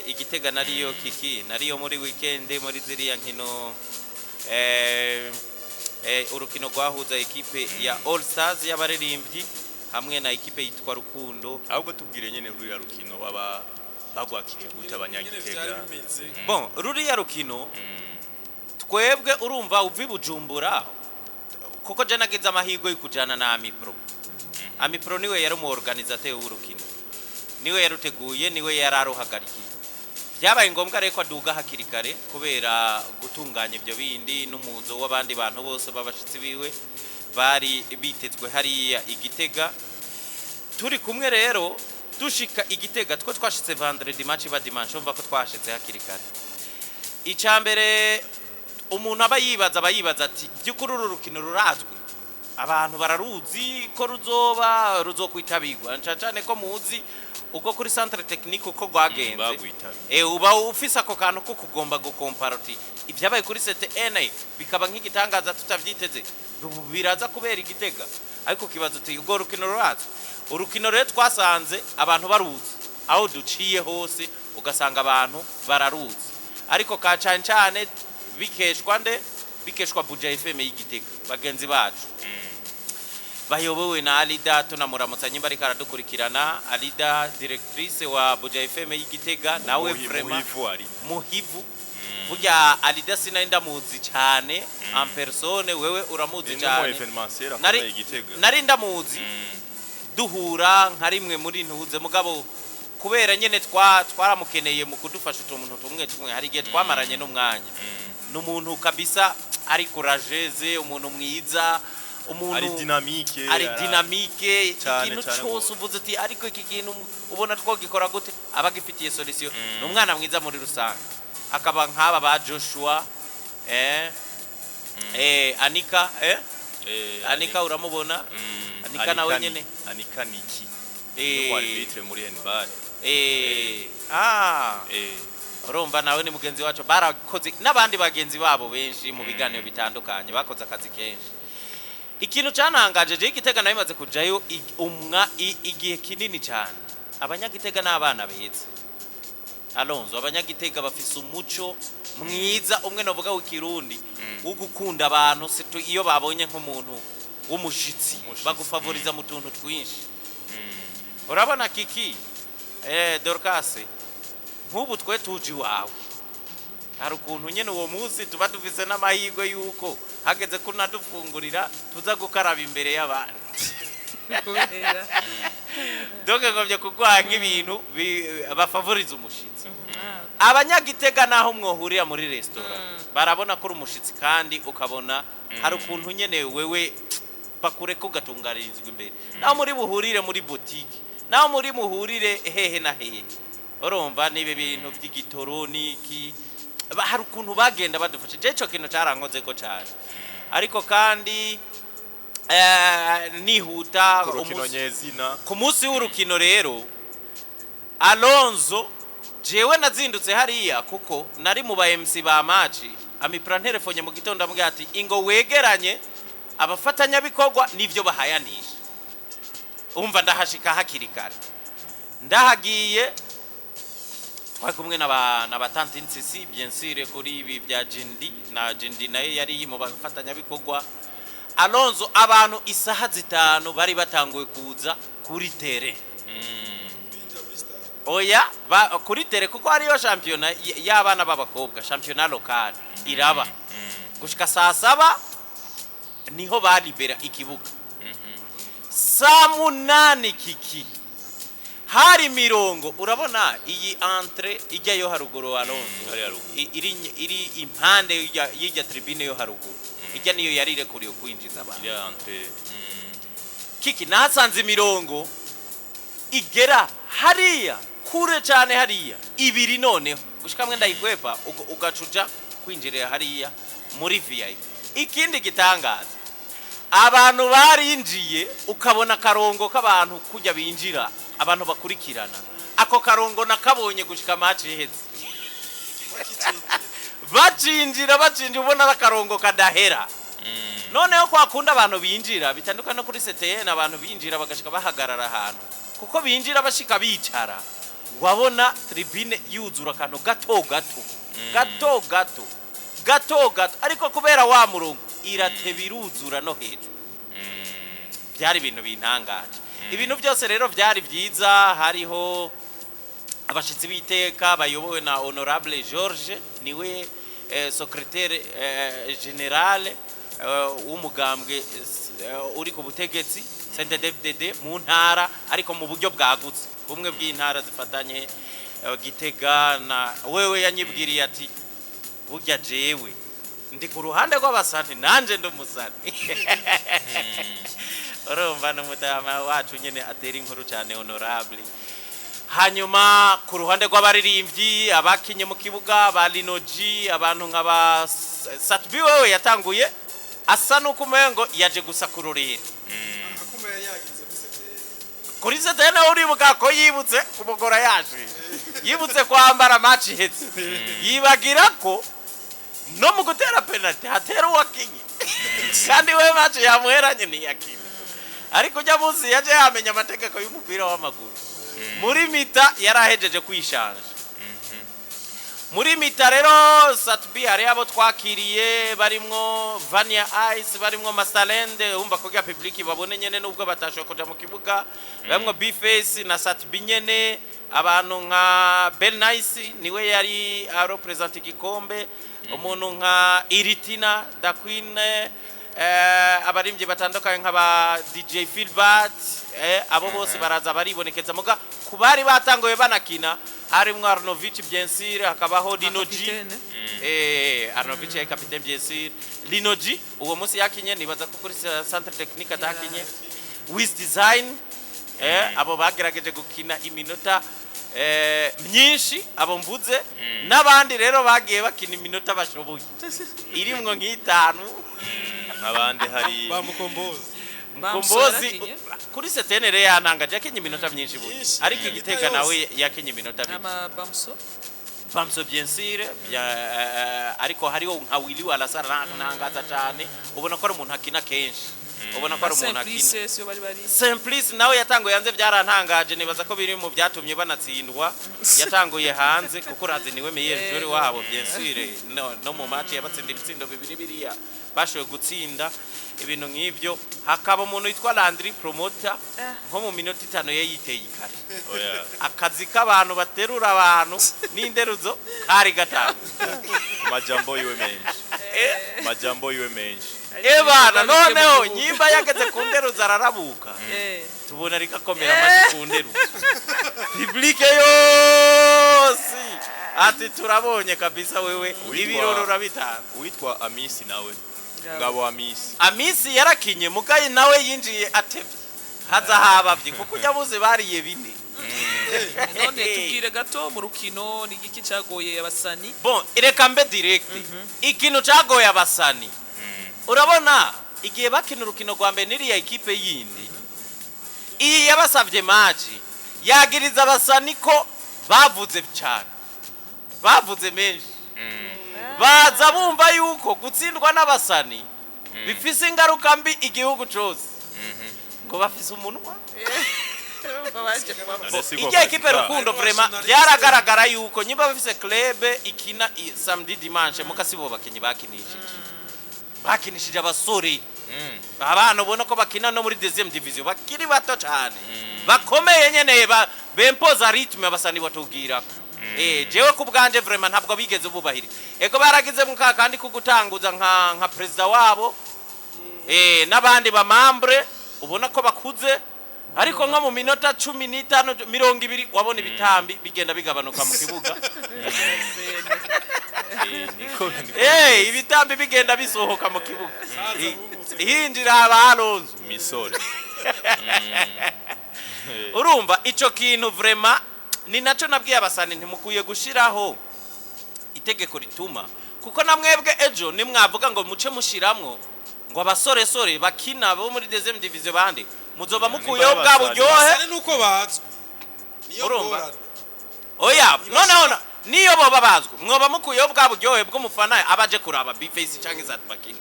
Igitega nariyo kiki nariyo muri weekend muri ziriya nkino urukino rwahuza ekipe ya All Stars y'abaririmbyi hamwe na ekipe yitwa Rukundo. Ahubwo tubwire nyene ruriya rukino baba bagwakiriye gute abanyagitega. Bon, ruriya rukino twebwe urumva uvi Bujumbura kuko je nagize amahirwe y'ukujana na Amipro. Amipro niwe yari mu organisateur w'urukino, niwe yaruteguye, niwe yararuhagarikiye. Byabaye ngombwa reko aduga hakiri kare kubera gutunganya ibyo bindi n'umuzo w'abandi bantu bose babashitsi biwe bari bitezwe hariya Igitega. Turi kumwe rero dushika Igitega two twashitse vendredi match ba dimanche umva ko twashitse hakiri kare. Icambere umuntu abayibaza ati byukuri urukino rurazwe, abantu bararuzi ko ruzokwitabirwa cyane ko muzi uko kuri centre technique uko rwagenze uba ufise ako kantu ko kugomba gukomparati ibyabaye kuri CTN bikaba nk'igitangaza tutavyiteze biraza kubera Igitega. Ariko kibazo uti ubwo rukino rurazwe, urukino rero twasanze abantu baruzi aho duciye hose ugasanga abantu bararuzi, ariko ka cyane bikeshwa Buja FM y'Igitega bagenzi bacu bayobowe na Alida. Tunamuramutsa nyimba ariko aradukurikirana. Alida directrice wa Buja FM y'Igitega nawe vraiment muhivu burya Alida sinarinda muzi cyane en persone, wewe uramuzi cyane nari ndamuzi duhura nka rimwe muri ntuze mugabo kubera nyene twaramukeneye mu kudufasha umuntu tumwe hari gihe twamaranye n'umwanya n'umuntu kabisa ari courageuse, umuntu mwiza, umuntu ari dynamique ikintu cyose uvuze ati ariko iki kintu ubona twogikora gute abagifitiye solution. N'umwana mwiza muri rusange akaba nk'aba ba Joshua Anika Anika uramubona Anika nawe nyene Anika niki wari bitre muri handball urumva nawe ni mugenzi wacu barakoze n'abandi bagenzi babo benshi mu biganiro bitandukanye bakoze akazi kenshi. Ikintu cyanangaje je Igitega nawe imaze kujayo igihe kinini cyane. Abanyagitega n'abana beza Alonzo, abanyagitega bafise umuco mwiza umwe novuga w'ikirundi wo gukunda abantu situ iyo babonye nk'umuntu w'umushitsi bagufavoriza mu tuntu twinshi. Urabona kiki Dorcas nk'ubu twe tuji wawe hari ukuntu nyene uwo munsi tuba dufise n'amahirwe yuko hageze ko nadufungurira tuza gukaraba imbere y'abantu doke ngomye kugwa nk'ibintu bafavoriza umushitsi. Abanyagitega naho mwohurira muri restaurant barabona ko umushitsi kandi ukabona hari ukuntu nyene wewe bakure ko gatungarizwa imbere naho muri buhurire muri boutique naho muri muhurire hehe na hehe. Urumva nibe bintu by'igitoro niki hari ukuntu bagenda badufasha je cyo kintu carankoze ko cyane. Ariko kandi nihuta ku munsi w'urukino rero Alonzo jewe nazindutse hariya kuko nari mu ba MC ba match Amipra telefone mu gitondo ambwira ati ingo wegeranye abafatanya bikorwa nivyo bahayanisha. Umva ndahashika hakiri kare ndahagiye twakumwe n'abatanti nsisi bien sûr kuri ibi bya Jindi na Jindi naye yari mu bafatanya bikorwa. Alonzo abantu isaha zitanu bari batanguye kuza kuri tere oya kuri tere kuko hariyo championnat y'abana b'abakobwa, championnat local iraba gushika saa 7 niho balibera ikibuga. Saa 8 kiki hari mirongo. Urabona iyi entre ijya yo haruguru Alonzo iri impande y'ijya tribune yo haruguru ijya niyo yarire kuri kwinjiza abantu kiki nasanze mirongo igera hariya kure cyane hariya ibiri noneho gushika mwe ndayikwepa ugacuja kwinjirira hariya muri VIP. Ikindi gitangaza abantu barinjiye ukabona karongo k'abantu kujya binjira abantu bakurikirana ako karongo nakabonye gushika match iheze bacinjira ubona akarongo kadahera. Noneho kwakunda abantu binjira bitandukana kuri CTN abantu binjira bagashika bahagarara ahantu kuko binjira bashika bicara wabona tribune yuzura akantu gato ariko kubera wa murongo irateba iruzura no hejuru. Byari ibintu bintangaje. Ibintu byose rero byari byiza. Hariho abashitsi biteka bayobowe na honorable George, niwe secrétaire général w'umugambwe uri ku butegetsi CNDD-FDD mu ntara, ariko mu buryo bwagutse, bumwe bw'intara zifatanye Gitega. Na wewe yanyibwiriye ati burya jewe ndi ku ruhande rw'abasani nanje ndumusani. Urumva n'umutama wacu nyene atera inkuru cyane honorable. Hanyuma ku ruhande rw'abaririmbyi abakinye mu kibuga ba Linoji, abantu nk'aba Satbi wewe yatanguye asa nuko umengo yaje gusa kurorera. akumeye yagenze Kuri setene uribuka ko yibutse kumugora yaje. Yibutse kwambara match hetse. Yibagira ko no mu gutera penalty hatera uwakinye. Kandi we match yamuheranye ni yakina. Ariko jya muzi yaje yamenya amategeko y'umupira w'amaguru. Muri mita yarahejeje kwishanje. Muri mita rero Satbi hari abo twakiriye barimwo Vania Ice, barimwo Masalende, umva ko ya public babone nyene nubwo batashoka kuja mu kibuga. Barimwo B-Face na Satbi nyene, abantu nka Ben Nice niwe yari represent igikombe, umuntu nka Iritina da Queen, abarimbye batandukanye nk'aba DJ Philbert, abo bose baraza baribonekeza muga kubari batangoye banakina. Harimwo Arnovich Biensir, hakabaho Linoji, Arnovich ya capitaine Biensir, Linoji uwo munsi yakinye nibaza ko kuri centre technique atakinye. With design abo bagerageje gukina iminota myinshi abo mvuze, n'abandi rero bagiye bakina iminota bashoboye irimwo nk'itanu. Abandi hari Mukombozi kuri setenere yanangaje yakinye iminota myinshi buye, ariko Igitega nawe yakinye iminota myinshi. Bamso Biensir ariko hariho nka Willy Walasara nangaza cyane, ubona ko ari umuntu akina kenshi, ubona ko ari umuntu akina. Simplice nawe yatanguye yanze byarantangaje, nibaza ko biri mu byatumye banatsindwa. Yatanguye hanze kuko razi niwe meilleur joueur wabo Biensir, no mu match yabatsinda ibitsindo bibiri biriya bashoye gutsinda ibintu nk'ibyo. Hakaba umuntu witwa Landry Promoter nko mu minota 5 yayiteye ikare. Akazi k'abantu baterura abantu n'inderuzo kari gatanu. Majambo yiwe menshi. Bana noneho nyimba yageze ku nderuzo ararabuka. Tubona rikakomera amazi ku nderuzo. Public yose ati turabonye kabisa wewe ibirorora bitanga. Witwa Amisi nawe. Ngabo Amisi yarakinye mugaye nawe yinjiye atevye haza habavye kuko yabuze bariye bine. None tubwire gato mu rukino ni giki cagoye abasani. Bon ireka mbe direct ikintu cagoye abasani. Urabona igihe bakina urukino rwa mbere niri ya equipe yindi iyi yabasavye match yagiriza abasani ko bavuze cyane, bavuze menshi. Baza bumva yuko gutsindwa n'abasani bifise ingaruka mbi igihugu cyose, ngo bafise umunwa. Ijya ekipe Rukundo vraiment byaragaragara yuko nyimba bafise club ikina samedi dimanche mukasibo bakinyi bakinishije abasore abana ubona ko bakina no muri deuxième division bakiri bato cyane bakomeye nyene bempoza rythme abasani batugira. Jewe kubwanje vraiment ntabwo bigeze bubahiri. Ego baragize mukakandi kugutanguza nka president wabo n'abandi ba membre ubona ko bakuze, ariko nko mu minota 15 20 wabona ibitambi bigenda bigabanuka mu kibuga. Ibitambi bigenda bisohoka mu kibuga. Hinjira abalonzo misore. Urumva ico kintu vraiment ni naco nabwiye abasani ntimukuye gushiraho itegeko rituma, kuko namwebwe ejo nimwavuga ngo muce mushiramwo ngo abasore bakina bo muri deuxième division bande muzoba mukuyeho bwa buryohe nuko bazwe. Urumva oya none niyo boba bazwe mwoba mukuyeho bwa buryohe bw'umufana abaje kuraba B-Face canke zatbakina.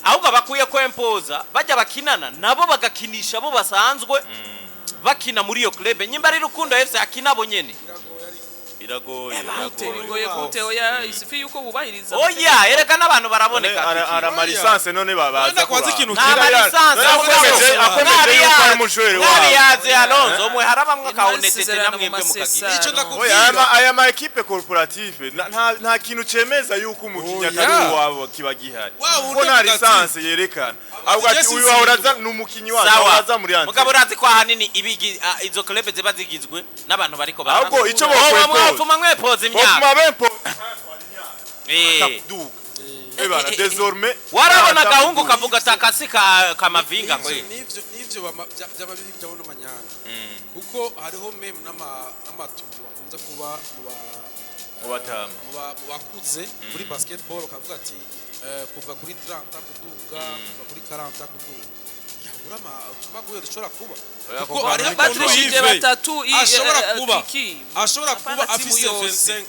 Ahubwo bakuye ko impoza bajya bakinana nabo bagakinisha bo basanzwe bakina muri iyo club nyimba ari Rukundo FC akina bonyene biragoye bigoye gute oya isifi yuko bubahiriza oya ereka n'abantu baraboneka ara lisanse none babaza kwanza ikintu nta lisanse akomeje yuko ari umushwere wabo yaze Alonso mwe harabamwe kaunetete namwe bwe mukagira icyo ndakubwira aya ma equipe corporative nta kintu cemeza yuko umukinya atari wabo kiba gihari ko nta lisanse yerekana ahubwo ati uyu wahoraza n'umukinyi wacu waza muri ante mugabo urazi kwa hanini ibigi izo club ziba zigizwe n'abantu bariko bara ahubwo ico bokwe fuma mwepoza imyaka fuma bempo kapduga ebana désormais warabona gahungu kavuga takasi kamavinga kwe nivyo by'amabiri byabo n'amanyana kuko hariho meme n'amatungo bakunze kuba mu bakuze muri basketball bakavuga ati kuva kuri 30 kuduga kuva kuri 40 kuduga yabura amaguye ushobora kuba kuko hariho batrishije batatu ashobora kuba afise 25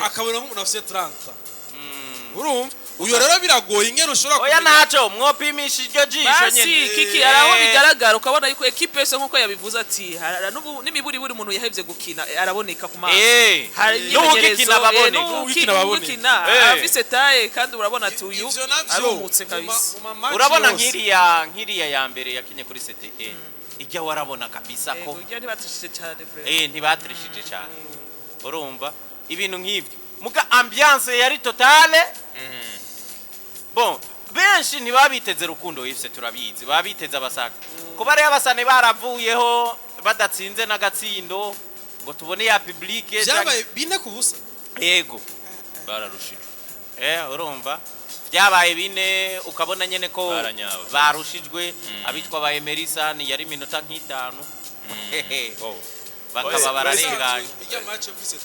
akabona nk'umuntu afise 30 urumva uyo rero biragoye ingene ushobora oya naco mwopimisha iryo jisho nyene basi kiki araho bigaragara ukabona yuko equipe yose nkuko yabivuze ati n'imiburi buri muntu yahevye gukina araboneka ku maso n'ugikina baboneka afise taye kandi urabona ati uyu arumutse kabisa urabona nkiriya ya mbere yakinye kuri CTE ijya warabona kabisa ko ijya ntibatrishije cyane ntibatrishije cyane urumva ibintu nk'ibyo muga ambiance yari totale bon benshi ntibabiteze Rukundo FC turabizi babiteze abasaka ko bari abasane baravuyeho badatsinze n'agatsindo ngo tubone ya publique byabaye bine ku busa yego bararushijwe urumva byabaye bine ukabona nyene ko barushijwe abitwa ba Emerson yari minota nk'itanu bakaba bararenganye ijya match office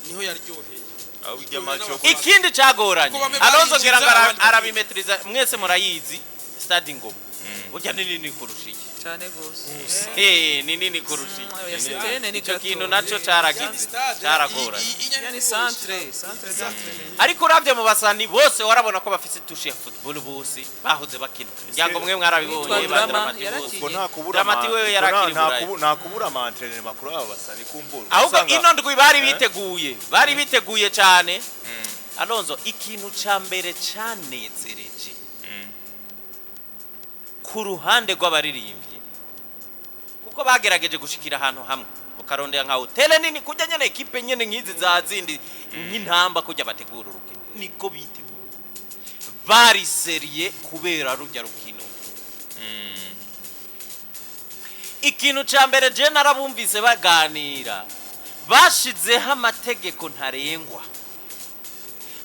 niho yaryoheye ikindi cagoranye Alonso ngira ngo arabimetriza mwese murayizi stade Ngoma burya nini kurushiye cyane gose nini kurushiye icyo kintu naco caragize caragoranye yani centre ariko uravye mu basani bose warabona ko bafise touche ya football bose bahoze bakina nyango mwe mwarabibonye Dramati wewe yarakiri nta kubura ama entraîner makuru aba basani kumbura ahubwo ino ndwi bari biteguye cyane Alonso ikintu ca mbere canezereje ku ruhande rw'abaririmbyi kuko bagerageje gushikira ahantu hamwe ukarondera nka hotel nini kujya nyene equipe nyene nkizi za zindi nk'intamba kujya bategura urukino niko biteguye bari serie kubera rujya rukino ikintu ca mbere je narabumvise baganira bashizeho amategeko ntarengwa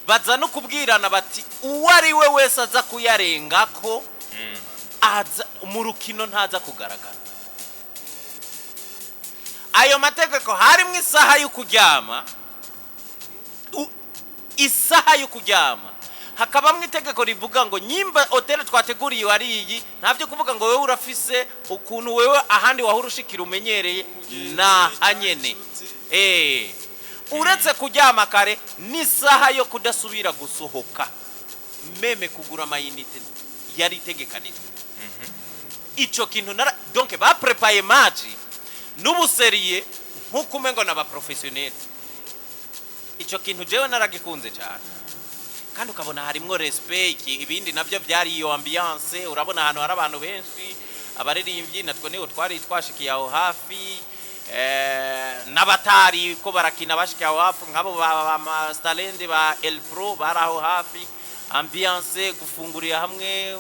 baza no kubwirana bati uwari we wese aza kuyarengako aza mu rukino ntaza kugaragara ayo mategeko harimo isaha yo kuryama hakabamwe itegeko rivuga ngo nyimba hotel twateguriye wari iyi ntavyo kuvuga ngo wewe urafise ukuntu wewe ahandi wahurushikira umenyereye na hanyene uretse kuryama kare n'isaha yo kudasubira gusohoka meme kugura amayinite yari tegekanijwe ico kintu donc ba prepare match n'ubuseriye nkuko umengo n'aba professionnel ico kintu jewe naragikunze cyane kandi ukabona harimwo respect ibindi navyo byari iyo ambiance urabona hano hari abantu benshi abaririmbyi natwe niho twari twashikiye aho hafi n'abatari ko barakina bashikiye aho hafi nkabo ba Stalende ba El Pro baraho hafi ambiance gufungurira hamwe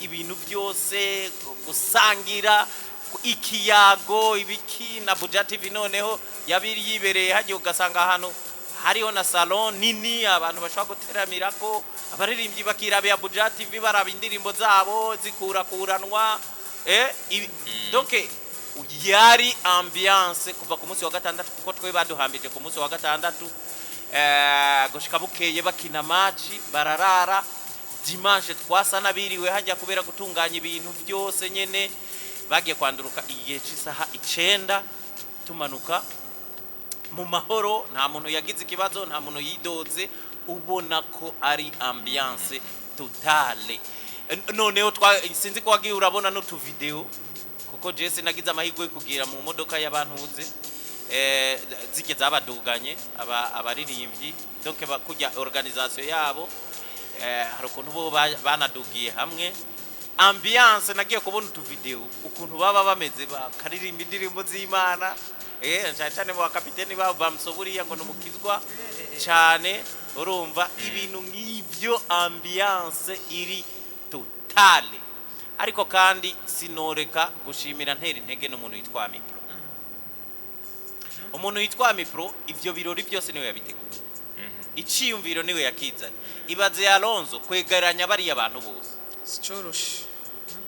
ibintu byose gusangira ikiyago ibiki na Buja TV noneho yabiri yibereye hagiye ugasanga hano hariho na salon nini abantu bashaka guteramirako abaririmbyi bakirabe ya Buja TV baraba indirimbo zabo zikurakuranwa donc yari ambiance kuva ku munsi wa gatandatu kuko twe baduhambije ku munsi wa gatandatu gushika bukeye bakina match bararara dimanche twasana biriwe hajya kubera gutunganya ibintu byose nyene bagiye kwanduruka igihe cy'isaha 9 tumanuka mu mahoro nta muntu yagize ikibazo nta muntu yidoze ubona ko ari ambiance totale noneho sinzi ko wagiye urabona no tu video kuko je sinagize amahirwe yo kugira mu modoka y'abantu uze zike zabaduganye abaririmbyi donc bakujya organisation yabo hari ukuntu bo banadugiye hamwe ambiance nagiye kubona utu video ukuntu baba bameze bakaririmba indirimbo z'Imana cyane mu kapiteni babo bamsoburiya ngo numukizwa cyane urumva ibintu nk'ibyo ambiance iri totale ariko kandi sinoreka gushimira ntera intege n'umuntu yitwa Mipro umuntu yitwa Mipro ivyo birori byose niwe yabiteguye iciyumviro niwe yakizanye ibaze ya Alonzo kwegeranya bari abantu bose sicoroshe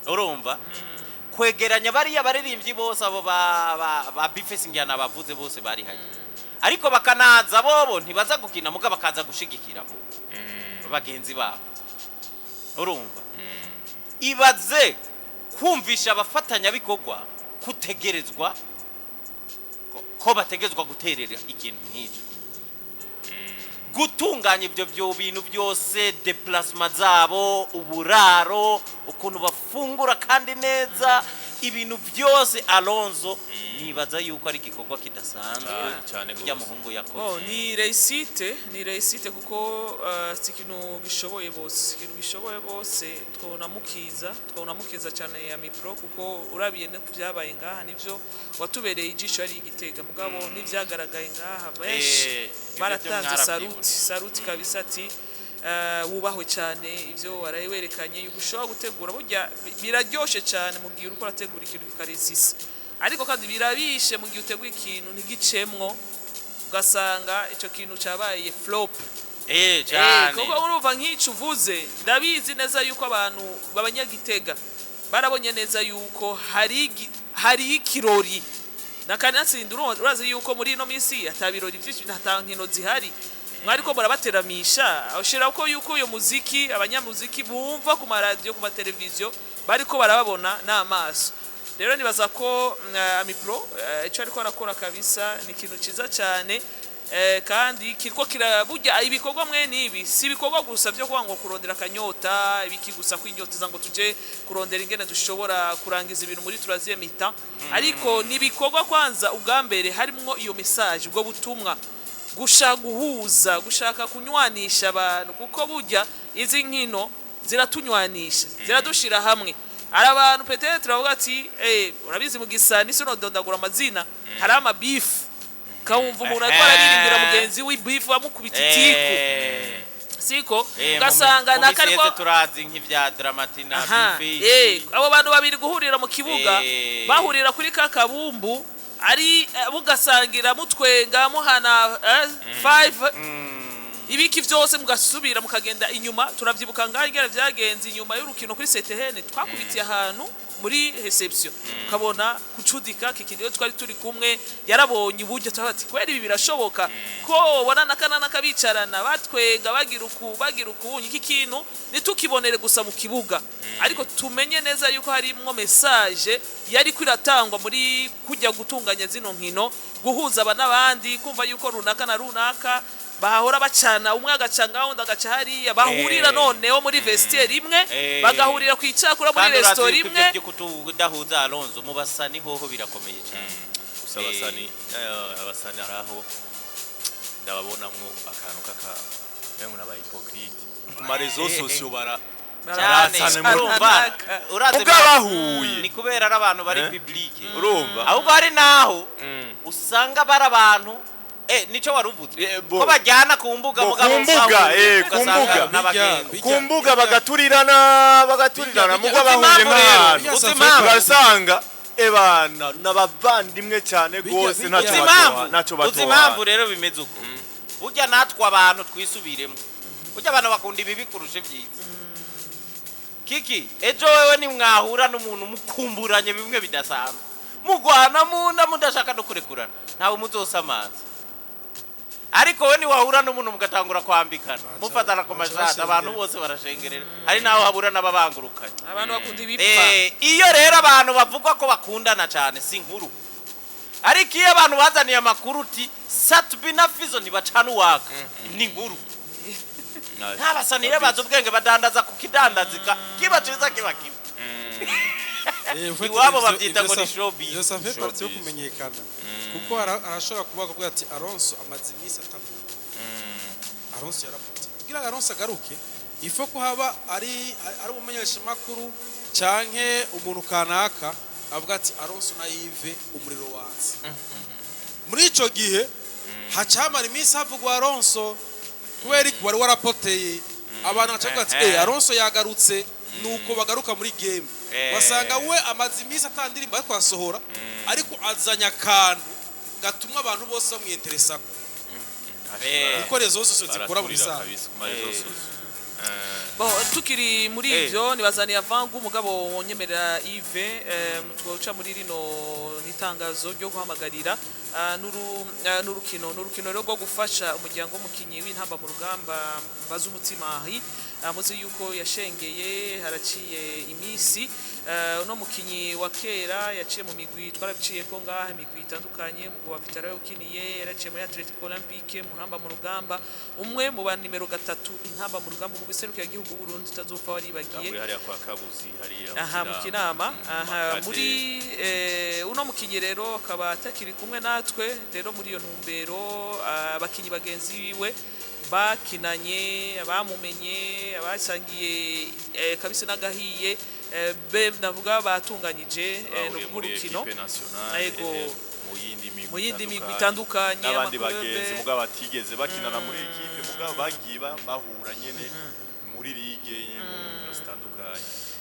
urumva kwegeranya bari abaririmbyi bose abo ba bifesingana bavuze bose bari haje ariko bakanaza bobo ntibaza gukina muga bakaza gushigikira bo bagenzi babo urumva ibaze kumvisha abafatanya bikogwa kutegerezwa ko bategezwa guterera ikintu nk'icyo gutunganya ibyo bintu byose déplacement zabo uburaro ukuntu bafungura kandi neza ibintu byose Alonzo nibaza yuko ari gikorwa kidasanzwe cyane kujya muhungu yakoze ni réussite kuko ikintu gishoboye bose twonamukiza cyane ya Mipro kuko urabiye no kuvyabaye ngaha nivyo watubereye ijisho ari Igitega mugabo nivyagaragaye ngaha benshi baratanze saluti kabisa ati wubahwe cyane ivyo warayerekanye yugushobora gutegura burya biraryoshe cyane mu gihe uko rategura ikintu kikarisisa ariko kandi birabishe mu gihe utegura ikintu ntigicemwo ugasanga ico kintu cabaye flop cyane kuko urumva nk'ico uvuze ndabizi neza yuko abantu babanyagitega barabonye neza yuko hari ikirori nakanatsinda urazi yuko muri ino misi atabirori byinshi ntankino zihari mwariko barabateramisha ashira uko yuko uyo muziki abanyamuziki bumva ku radio ku mateleviziyo bariko barababona n'amaso rero nibaza ko Mipro ico ariko arakora kabisa ni ikintu ciza cyane kandi kiriko kiraburya ibikorwa mwe nibi si ibikorwa gusa byo kuba ngo kurondera kanyota ibiki gusa kwinyoteza ngo tuje kurondera ingene dushobora kurangiza ibintu muri turaziye mita ariko nibikorwa kwanza ubwambere harimo iyo message ubwo butumwa gushaka guhuza gushaka kunywanisha abantu kuko burya izi nkino ziratunywanisha ziradushira hamwe ari abantu peut-être bavuga ati urabizi mu gisani sino dondagura amazina hari ama beef kawumva umuntu ariko araririmbira mugenzi we beef amukubita itiku siko gasanga nakariko turazi nk'ivya dramatina beef abo bantu babiri guhurira mu kibuga bahurira kuri kakabumbu ari bugasangira mutwenga muhana 5 ibiki byose mugasubira mukagenda inyuma turavyibuka ngangera vyagenze inyuma y'urukino kuri Setehene twakubitiye ahantu muri reception ukabona kucudika kikindiyo twari turi kumwe yarabonye uburyo twabati kweri ibi birashoboka ko bona nakana kabicarana batwenga bagira uku iki kintu nitukibonere gusa mu kibuga ariko tumenye neza yuko harimwo message yari kwiratangwa muri kujya gutunganya zino nkino guhuza abanabandi kumva yuko runaka na runaka bahora bacana umwe agacanga wundi agaca hariya bahurira noneho muri vestiaire imwe bagahurira kwicakura muri restaurant imwe kandi kudahuza Alonzo mu basani hoho birakomeye cyane usabasani abasani araho ndababonamwo akantu mengo naba hypocrite kuma rezo socio cyane urumva uraze bahuye ni kubera ari abantu bari public urumva ahubwo hari naho usanga bara abantu nico waruvuze ko bajyana ku mbuga ku mbuga bagaturirana mugo bahuye nk'ahantu basanga ebana nabavandimwe cyane gose naco batoha uzimamvu rero bimeze uko burya natwa abantu twisubiremo burya abantu bakunda ibi kurusha byiza kiki ejo wewe ni mwahura n'umuntu mukumburanye bimwe bidasanzwe mugwana munda mudashaka no kurekurana ntawe muzosamaza ariko we ni wahura n'umuntu mugatangura kwambikana mufatana ku mashati abantu bose barashengerera hari naho habura n'ababangurukanye abantu bakunda ibipfa iyo rero abantu bavugwa ko bakundana cyane si nkuru ariko iyo abantu bazaniye amakuru uti Satbina Fizo ntibacana uwaka ni nkuru ntabasanire bazo ubwenge badandaza ku kidandazika kiba ciza kiba kiba iwabo bavyita ngo ni showbiz. Iyo ça fait partie yo kumenyekana kuko arashobora kuvuga ati Alonso amaze iminsi atavuga Alonso yarapfuye kugira ngo Alonso agaruke ifo ko haba ari umumenyesha makuru canke umuntu kanaka avuga ati Alonso na Yves umuriro watsi muri ico gihe hacamara iminsi havugwa Alonso kubera ko wari warapoteye abantu bacavuga ati Alonso yagarutse nuko bagaruka muri game basanga we amaze iminsi atandirimba twasohora ariko azanya kantu gatumwa abantu bose bamwinteresa ko rezo zose zikora muri saha Bo tukiri muri ivyo nibazaniye avangu umugabo wonyemerera Yves twoca muri rino nitangazo ryo guhamagarira n'urukino rwo gufasha umuryango w'umukinyi w'intamba mu rugamba baza umutima muzi yuko yashengeye haraciye imisi uno mukinyi wa kera yaciye mu migwi twarabiciye ko ngaha imigwi itandukanye mu wa Vitara ukiniye yaraciye muri Atletico Olympique mu ntamba mu rugamba umwe mu ba nimero 3 intamba mu rugamba mu biserukira igihugu Burundi tazopfa waribagiye muri hariya kwa Kabuzi hariya mu kinama muri uno mukinyi rero akaba atakiri kumwe natwe rero muri iyo ntumbero abakinyi bagenzi biwe bakinanye abamumenye abasangiye kabisa nagahiye navuga batunganyije n'urukino yego mu yindi migwi itandukanye n'abandi bagenzi mugabo batigeze bakinana muri equipe mugabo bagiye bahura nyene muri ligue mu zitandukanye